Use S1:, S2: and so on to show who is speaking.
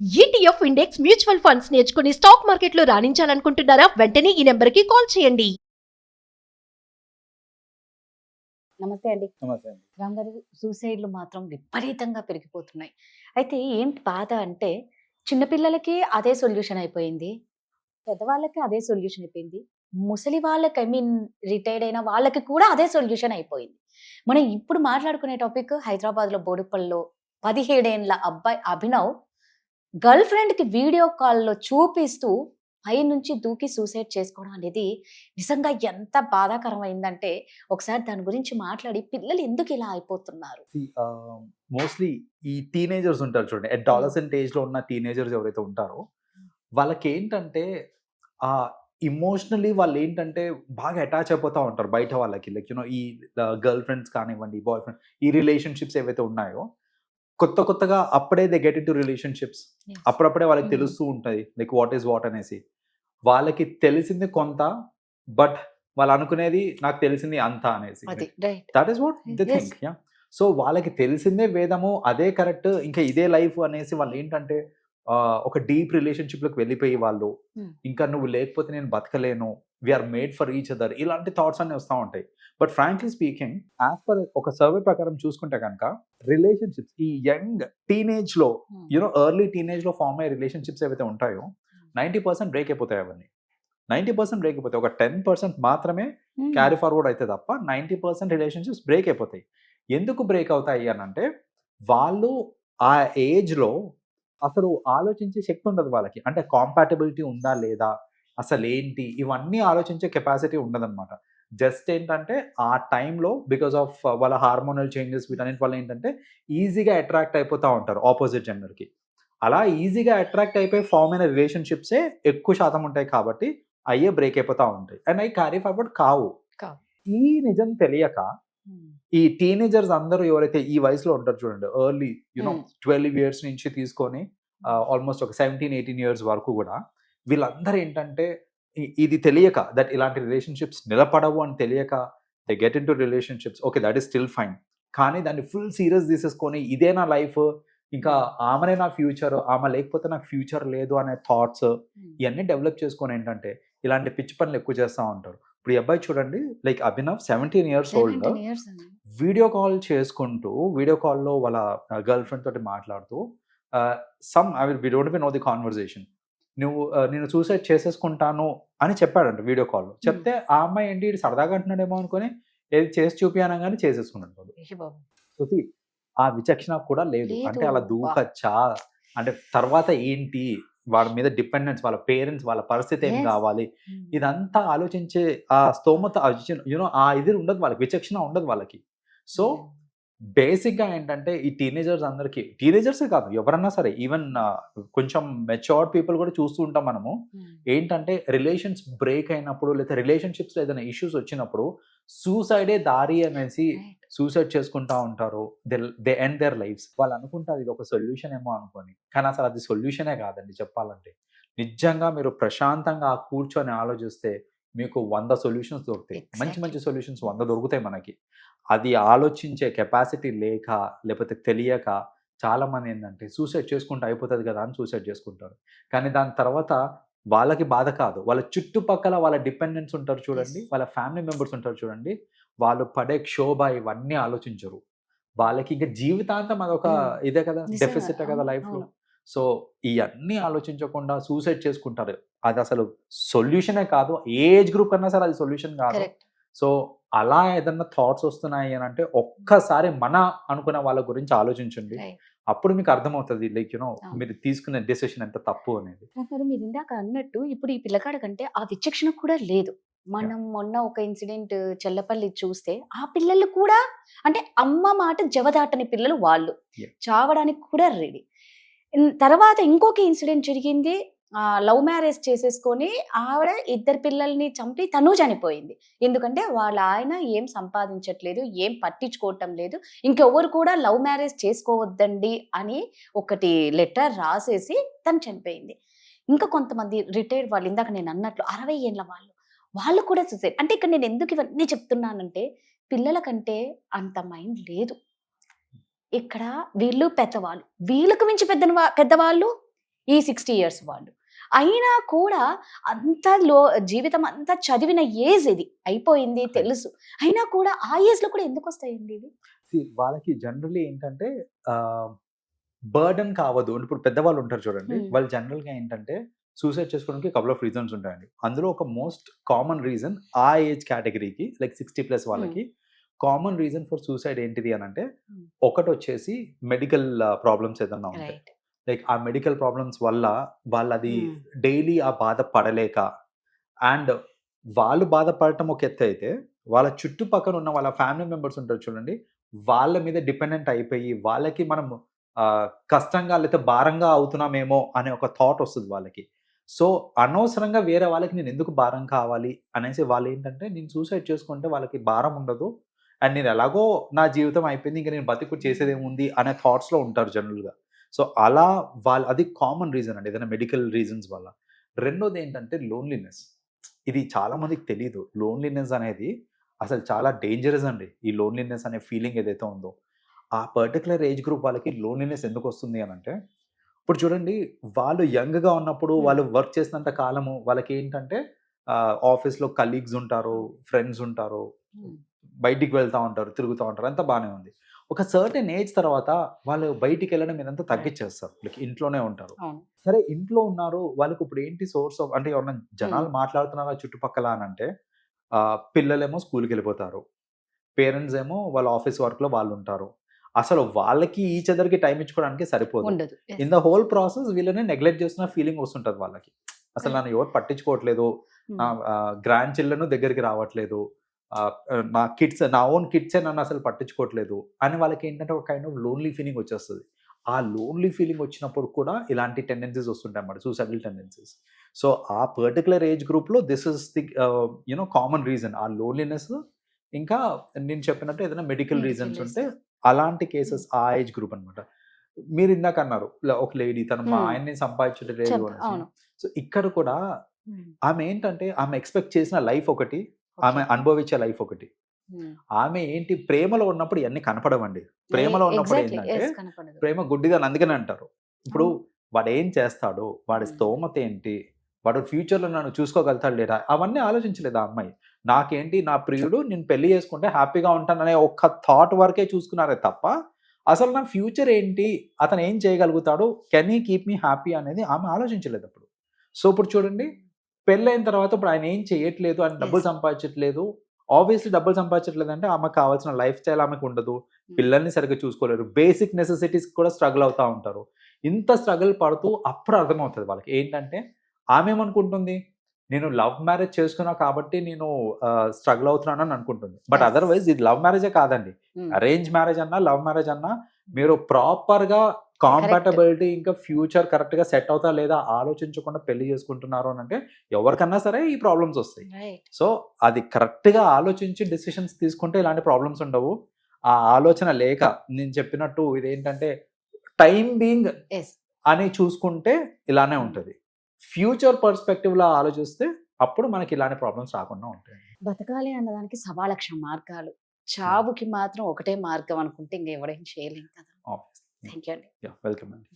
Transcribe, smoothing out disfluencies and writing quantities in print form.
S1: ETF index mutual funds నేర్చుకుని stock మార్కెట్లో రాణించాలనుకుంటున్నారా? వెంటనే ఈ నెంబర్కి కాల్ చేయండి.
S2: నమస్తే అండి.
S3: నమస్తే అండి.
S2: రామ్ గారు, సూసైడ్లు మాత్రం విపరీతంగా పెరిగిపోతున్నాయి. అయితే ఏంటి బాధ అంటే చిన్నపిల్లలకి అదే సొల్యూషన్ అయిపోయింది. పెద్దవాళ్ళకి అదే సొల్యూషన్ అయిపోయింది. ముసలి వాళ్ళకి రిటైర్డ్ అయిన వాళ్ళకి కూడా అదే సొల్యూషన్ అయిపోయింది. మనం ఇప్పుడు మాట్లాడుకునే టాపిక్ హైదరాబాద్‌లో బోడుప్పల్లో 17 ఏండ్ల అబ్బాయి అభినవ్ గర్ల్ ఫ్రెండ్‌కి వీడియో కాల్‌లో చూపిస్తూ పైనుంచి దూకి సూసైడ్ చేసుకోవడం అనేది నిజంగా ఎంత బాధాకరమైందంటే, ఒకసారి దాని గురించి మాట్లాడి పిల్లలు ఎందుకు ఇలా అయిపోతున్నారు?
S3: మోస్ట్‌లీ ఈ టీనేజర్స్ ఉంటారు చూడండి. అడాలసెంట్ ఏజ్‌లో ఉన్న టీనేజర్స్ ఎవరైతే ఉంటారో, వాళ్ళకేంటంటే ఎమోషనల్లీ వాళ్ళేంటంటే బాగా అటాచ్ అయిపోతా ఉంటారు బయట వాళ్ళకి. లైక్ ఈ గర్ల్ ఫ్రెండ్స్ కానివ్వండి, బాయ్ ఫ్రెండ్ ఈ రిలేషన్‌షిప్స్ ఏవైతే ఉన్నాయో, కొత్తగా అప్పుడే they get into relationships.
S2: Yes.
S3: అప్పుడప్పుడే వాళ్ళకి తెలుస్తూ ఉంటది. లైక్ వాట్ ఈస్ వాట్ అనేసి. వాళ్ళకి తెలిసింది కొంత, బట్ వాళ్ళు అనుకునేది నాకు తెలిసింది అంతా అనేసి.
S2: అది right.
S3: That is what they
S2: Yes.
S3: Think. Yeah! So వాళ్ళకి తెలిసిందే వేదము, అదే కరెక్ట్, ఇంకా ఇదే లైఫ్ అనేసి వాళ్ళేంటంటే ఒక డీప్ రిలేషన్‌షిప్‌లోకి వెళ్ళిపోయి వాళ్ళు, ఇంకా నువ్వు లేకపోతే నేను బతకలేను, we are made for each other, ఇలాంటి థాట్స్ అన్నీ వస్తా ఉంటాయి. But frankly speaking, as per ఒక సర్వే ప్రకారం చూసుకుంటే గనక రిలేషన్‌షిప్స్ ఈ యంగ్ టీనేజ్‌లో ఎర్లీ టీనేజ్‌లో ఫార్మ్ అయ్యే రిలేషన్‌షిప్స్ ఏవైతే ఉంటాయో 90% బ్రేక్ అయిపోతాయి అవన్నీ. 90% బ్రేక్ అయిపోతాయి. ఒక 10% మాత్రమే క్యారీ ఫార్వర్డ్ అయితే తప్ప 90% రిలేషన్‌షిప్స్ బ్రేక్ అయిపోతాయి. ఎందుకు బ్రేక్ అవుతాయి అనంటే, వాళ్ళు ఆ ఏజ్‌లో అసలు ఆలోచించే శక్తి ఉండదు వాళ్ళకి. అంటే కాంపాటబిలిటీ ఉందా లేదా? అసలేంటి? ఇవన్నీ ఆలోచించే కెపాసిటీ ఉండదనమాట. జస్ట్ ఏంటంటే ఆ టైంలో బికాస్ ఆఫ్ వాళ్ళ హార్మోనల్ చేంజెస్ వీటన్నిటి వల్ల ఏంటంటే ఈజీగా అట్రాక్ట్ అయిపోతా ఉంటారు ఆపోజిట్ జెండర్‌కి. అలా ఈజీగా అట్రాక్ట్ అయిపోయి ఫార్మ్ అయిన రిలేషన్‌షిప్సే ఎక్కువ శాతం ఉంటాయి కాబట్టి అయ్యే బ్రేక్ అయిపోతా ఉంటాయి. అండ్ అయి క్యారీ ఫార్వర్డ్ కావు.
S2: కావు.
S3: ఈ నిజం తెలియక ఈ టీనేజర్స్ అందరూ ఎవరైతే ఈ వయసులో ఉంటారు చూడండి, ఎర్లీ 12 ఇయర్స్ నుంచి తీసుకొని ఆల్మోస్ట్ ఒక 17, 18 ఇయర్స్ వరకు కూడా వీళ్ళందరూ ఏంటంటే ఇది తెలియక దట్ ఇలాంటి రిలేషన్‌షిప్స్ నిలబడవు అని తెలియక they get into relationships. Okay, that is still fine. కానీ దాన్ని ఫుల్ సీరియస్ తీసేసుకొని ఇదే నా లైఫ్, ఇంకా ఆమెనే నా ఫ్యూచర్, ఆమె లేకపోతే నాకు ఫ్యూచర్ లేదు అనే థాట్స్ ఇవన్నీ డెవలప్ చేసుకొని ఏంటంటే ఇలాంటి పిచ్చి పనులు ఎక్కువ చేస్తా ఉంటారు. ఇప్పుడు ఈ అబ్బాయి చూడండి, like Abhinav 17 years old,
S2: 17 years అండి.
S3: వీడియో కాల్ చేసుకుంటూ వీడియో కాల్‌లో వాళ్ళ గర్ల్ ఫ్రెండ్ తోటి మాట్లాడుతూ we don't even know the conversation. నేను సూసైడ్ చేసేసుకుంటాను అని చెప్పాడంట వీడియో కాల్‌లో. చెప్తే ఆ అమ్మాయి ఏంటి ఈడు సరదాగా అంటున్నాడేమో అనుకోని ఏది చేసి చూపి అనగానే చేసేసుకున్నాడు వాడు.
S2: అయ్య బాబోయ్!
S3: సో ఆ విచక్షణ కూడా లేదు. అంటే అలా
S2: లేదు.
S3: దూకచ్చా? అంటే తర్వాత ఏంటి? వాడి మీద డిపెండెన్స్, వాళ్ళ పేరెంట్స్, వాళ్ళ పరిస్థితి ఏం
S2: Yes.
S3: కావాలి? ఇదంతా ఆలోచించే ఆ స్తోమత ఆ ఇది ఉండదు వాళ్ళకి. విచక్షణ ఉండదు వాళ్ళకి. సో బేసిక్‌గా ఏంటంటే ఈ టీనేజర్స్ అందరికి, టీనేజర్సే కాదు ఎవరన్నా సరే, ఈవెన్ కొంచెం మెచ్యూర్డ్ పీపుల్ కూడా చూస్తూ ఉంటాం మనము. ఏంటంటే రిలేషన్స్ బ్రేక్ అయినప్పుడు లేదా రిలేషన్‌షిప్స్‌లో ఏదైనా ఇష్యూస్ వచ్చినప్పుడు సూసైడే దారి అనేసి
S2: రైట్.
S3: సూసైడ్ చేసుకుంటా ఉంటారు. They end there lifes. వాళ్ళు అనుకుంటారు ఇది ఒక సొల్యూషన్ ఏమో అనుకోని. కానీ అసలు అది సొల్యూషనే కాదండి చెప్పాలంటే. నిజంగా మీరు ప్రశాంతంగా కూర్చొని ఆలోచిస్తే మీకు 100 సొల్యూషన్స్ దొరుకుతాయి. మంచి
S2: ఎగ్జాక్ట్‌లీ.
S3: మంచి సొల్యూషన్స్ 100 దొరుకుతాయి మనకి. అది ఆలోచించే కెపాసిటీ లేక, లేకపోతే తెలియక చాలామంది ఏందంటే సూసైడ్ చేసుకుంటే అయిపోతది కదా అని సూసైడ్ చేసుకుంటారు. కానీ దాని తర్వాత వాళ్ళకి బాధ కాదు. వాళ్ళ చుట్టుపక్కల వాళ్ళ డిపెండెంట్స్ ఉంటారు చూడండి,
S2: Yes.
S3: వాళ్ళ ఫ్యామిలీ మెంబర్స్ ఉంటారు చూడండి, వాళ్ళు పడే క్షోభ ఇవన్నీ ఆలోచించరు. వాళ్ళకి ఇంక జీవితాంతం అదొక ఇదే కదా,
S2: నిజంగా.
S3: డెఫిసిటే కదా
S2: అవును.
S3: లైఫ్‌లో.
S2: అవును.
S3: సో ఇయన్నీ ఆలోచించకుండా సూసైడ్ చేసుకుంటారు. అదసలు సొల్యూషనే కాదు. ఏ ఏజ్ గ్రూప్ కన్నా సరే అది సొల్యూషన్ కాదు.
S2: కరెక్ట్.
S3: సో అలా ఏదన్నా థాట్స్ వస్తున్నాయి అనంటే ఒక్కసారి మన అనుకున్న వాళ్ళ గురించి ఆలోచించండి.
S2: రైట్.
S3: అప్పుడు మీకు అర్థమవుతది లైక్
S2: అవును.
S3: మీరు తీసుకునే డెసిషన్ ఎంత తప్పు అనేది.
S2: మరి మీరు ఇందాక అన్నట్టు ఇప్పుడు ఈ పిల్లగాడి కంటే ఆ విచక్షణ కూడా లేదు. మనం మొన్న ఒక ఇన్సిడెంట్ చెల్లపల్లి చూస్తే ఆ పిల్లలు కూడా అంటే అమ్మ మాట జవదాటని పిల్లలు వాళ్ళు.
S3: Yeah.
S2: చావడానికి కూడా రెడీ. తర్వాత ఇంకొక ఇన్సిడెంట్ జరిగింది. లవ్ మ్యారేజ్ చేసేసుకొని ఆవిడ ఇద్దరు పిల్లల్ని చంపి తను చనిపోయింది. ఎందుకంటే వాళ్ళ ఆయన ఏం సంపాదించట్లేదు, ఏం పట్టించుకోవటం లేదు. ఇంకెవ్వరు కూడా లవ్ మ్యారేజ్ చేసుకోవద్దండి అని ఒకటి లెటర్ రాసేసి తను చనిపోయింది. ఇంకా కొంతమంది రిటైర్డ్ వాళ్ళు ఇందాక నేను అన్నట్లు 60 ఏళ్ల వాళ్ళు కూడా సూసైడ్. అంటే ఇక్కడ నేను ఎందుకు ఇవన్నీ చెప్తున్నానంటే పిల్లల కంటే అంత మైండ్ లేదు. ఇక్కడ వీళ్ళు పెద్దవాళ్ళు. వీళ్ళకు మించి పెద్దవాళ్ళు ఈ 60 ఇయర్స్ వాళ్ళు. అయినా కూడా అంత జీవితం అంతా చదివిన ఏజ్ ఇది. అయిపోయింది తెలుసు. అయినా కూడా ఆ ఏజ్‌లో కూడా ఎందుకొస్తాయండి ఇవి?
S3: వాళ్ళకి జనరల్లీ ఏంటంటే బర్డెన్ కావద్దు. ఇప్పుడు పెద్దవాళ్ళు ఉంటారు చూడండి. వాళ్ళు జనరల్‌గా ఏంటంటే సూసైడ్ చేసుకోవడానికి కపుల్ ఆఫ్ రీజన్స్ ఉంటాయండి. అందులో ఒక మోస్ట్ కామన్ రీజన్ ఆ ఏజ్ కేటగిరీకి లైక్ 60+ వాళ్ళకి కామన్ రీజన్ ఫర్ సూసైడ్ ఏంటిది అనంటే ఒకటొచ్చేసి మెడికల్ ప్రాబ్లమ్స్ ఏదన్నా ఉంటాయి.
S2: రైట్.
S3: లైక్ ఆ మెడికల్ ప్రాబ్లమ్స్ వల్ల వాళ్ళది డైలీ ఆ బాధ పడలేక అండ్ వాళ్ళు బాధపడటం ఒక ఎత్తు అయితే వాళ్ళ చుట్టుపక్కల ఉన్న వాళ్ళ ఫ్యామిలీ మెంబర్స్ ఉంటారు చూడండి, వాళ్ళ మీద డిపెండెంట్ అయిపోయి వాళ్ళకి మనం కష్టంగా లేకపోతే భారంగా అవుతున్నామేమో అనే ఒక థాట్ వస్తుంది వాళ్ళకి. సో అనవసరంగా వేరే వాళ్ళకి నేను ఎందుకు భారం కావాలి అనేసి వాళ్ళు ఏంటంటే నేను సూసైడ్ చేసుకుంటే వాళ్ళకి భారం ఉండదు అండ్ నేను ఎలాగో నా జీవితం అయిపోయింది ఇంకా నేను బతికు చేసేదేముంది అనే థాట్స్లో ఉంటారు జనరల్గా. సో అలా వాళ్ళు అది కామన్ రీజన్ అండి, ఏదైనా మెడికల్ రీజన్స్ వల్ల. రెండోది ఏంటంటే లోన్లీనెస్. ఇది చాలా మందికి తెలియదు. లోన్లీనెస్ అనేది అసలు చాలా డేంజరస్ అండి. ఈ లోన్లీనెస్ అనే ఫీలింగ్ ఏదైతే ఉందో ఆ పర్టికులర్ ఏజ్ గ్రూప్ వాళ్ళకి లోన్లీనెస్ ఎందుకు వస్తుంది అని అంటే ఇప్పుడు చూడండి, వాళ్ళు యంగ్గా ఉన్నప్పుడు వాళ్ళు వర్క్ చేసినంత కాలము వాళ్ళకి ఏంటంటే ఆఫీస్లో కలీగ్స్ ఉంటారు, ఫ్రెండ్స్ ఉంటారు, బయటికి వెళ్తూ ఉంటారు, తిరుగుతూ ఉంటారు, అంతా బాగానే ఉంది. ఒక సర్టెన్ ఏజ్ తర్వాత వాళ్ళు బయటికి వెళ్ళడం ఇదంతా తగ్గించేస్తారు. లైక్ ఇంట్లోనే ఉంటారు. సరే ఇంట్లో ఉన్నారు, వాళ్ళకి ఇప్పుడు ఏంటి సోర్స్ ఆఫ్ అంటే ఎవరన్నా జనాలు మాట్లాడుతున్నారా చుట్టుపక్కల అని అంటే పిల్లలేమో స్కూల్కి వెళ్ళిపోతారు, పేరెంట్స్ ఏమో వాళ్ళ ఆఫీస్ వర్క్లో వాళ్ళు ఉంటారు. అసలు వాళ్ళకి ఈచ్ అదర్కి టైం ఇచ్చుకోవడానికి సరిపోదు. ఇన్ ద హోల్ ప్రాసెస్ వీళ్ళని నెగ్లెక్ట్ చేస్తున్న ఫీలింగ్ వస్తుంటుంది వాళ్ళకి. అసలు నన్ను ఎవరు పట్టించుకోవట్లేదు, నా గ్రాండ్ చిల్డ్రన్ దగ్గరికి రావట్లేదు, నా కిడ్స్ నా ఓన్ కిడ్సే నన్ను అసలు పట్టించుకోవట్లేదు అని వాళ్ళకి ఏంటంటే ఒక కైండ్ ఆఫ్ లోన్లీ ఫీలింగ్ వచ్చేస్తుంది. ఆ లోన్లీ ఫీలింగ్ వచ్చినప్పుడు కూడా ఇలాంటి టెండెన్సీస్ వస్తుంటాయి అన్నమాట, సూసైడల్ టెండెన్సీస్. సో ఆ పర్టికులర్ ఏజ్ గ్రూప్లో this is the common reason, ఆ లోన్లీనెస్. ఇంకా నేను చెప్పినట్టు ఏదైనా మెడికల్ రీజన్స్ ఉంటే అలాంటి కేసెస్ ఆ ఏజ్ గ్రూప్ అనమాట. మీరు ఇందాక అన్నారు ఒక లేడీ తను మా ఆయన్ని సంపాదించలేదు అని. సో ఇక్కడ కూడా ఆమె ఏంటంటే ఆమె ఎక్స్పెక్ట్ చేసిన లైఫ్ ఒకటి, ఆమె అనుభవించే లైఫ్ ఒకటి. ఆమె ఏంటి ప్రేమలో ఉన్నప్పుడు ఇవన్నీ కనపడవండి. ప్రేమలో ఉన్నప్పుడు ఏంటంటే ప్రేమ గుడ్డిదని అందుకని అంటారు. ఇప్పుడు వాడు ఏం చేస్తాడు, వాడి స్తోమత ఏంటి, వాడు ఫ్యూచర్లో నన్ను చూసుకోగలుగుతాడు లేదా, అవన్నీ ఆలోచించలేదు ఆ అమ్మాయి. నాకేంటి నా ప్రియుడు నేను పెళ్లి చేసుకుంటే హ్యాపీగా ఉంటాననే ఒక్క థాట్ వరకే చూసుకున్నారే తప్ప అసలు నా ఫ్యూచర్ ఏంటి, అతను ఏం చేయగలుగుతాడు, can he keep me happy అనేది ఆమె ఆలోచించలేదు అప్పుడు. సో ఇప్పుడు చూడండి, పెళ్ళైన తర్వాత ఇప్పుడు ఆయన ఏం చేయట్లేదు, ఆయన డబ్బులు సంపాదించట్లేదు. ఆబ్వియస్లీ డబ్బులు సంపాదించట్లేదు అంటే ఆమెకు కావాల్సిన లైఫ్ స్టైల్ ఆమెకు ఉండదు, పిల్లల్ని సరిగ్గా చూసుకోలేరు, బేసిక్ నెసెసిటీస్ కూడా స్ట్రగుల్ అవుతూ ఉంటారు. ఇంత స్ట్రగుల్ పడుతూ అప్పుడు అర్థమవుతుంది వాళ్ళకి ఏంటంటే ఆమె ఏమనుకుంటుంది, నేను లవ్ మ్యారేజ్ చేసుకున్నా కాబట్టి నేను స్ట్రగుల్ అవుతున్నాను అని అనుకుంటుంది. బట్ అదర్వైజ్ ఇది లవ్ మ్యారేజే కాదండి. అరేంజ్ మ్యారేజ్ అన్నా లవ్ మ్యారేజ్ అన్నా మీరు ప్రాపర్గా కాంపాటబిలిటీ ఇంకా ఫ్యూచర్ కరెక్ట్గా సెట్ అవుతా లేదా ఆలోచించకుండా పెళ్లి చేసుకుంటున్నారు అని అంటే ఎవరికన్నా సరే ఈ ప్రాబ్లమ్స్ వస్తాయి. సో అది కరెక్ట్గా ఆలోచించి డెసిషన్స్ తీసుకుంటే ఇలాంటి ప్రాబ్లమ్స్ ఉండవు. ఆ ఆలోచన లేక నేను చెప్పినట్టు ఇదేంటంటే టైం బీయింగ్ అని చూసుకుంటే ఇలానే ఉంటుంది. ఫ్యూచర్ పర్స్పెక్టివ్లో ఆలోచిస్తే అప్పుడు మనకి ఇలాంటి ప్రాబ్లమ్స్ రాకుండా ఉంటాయి.
S2: బతకాలి అన్నదానికి 1,00,000 మార్గాలు, చావుకి మాత్రం ఒకటే మార్గం అనుకుంటే ఇంక ఎవడేం చేయలేం కదా. థ్యాంక్ యూ అండి.
S3: వెల్కమ్ అండి.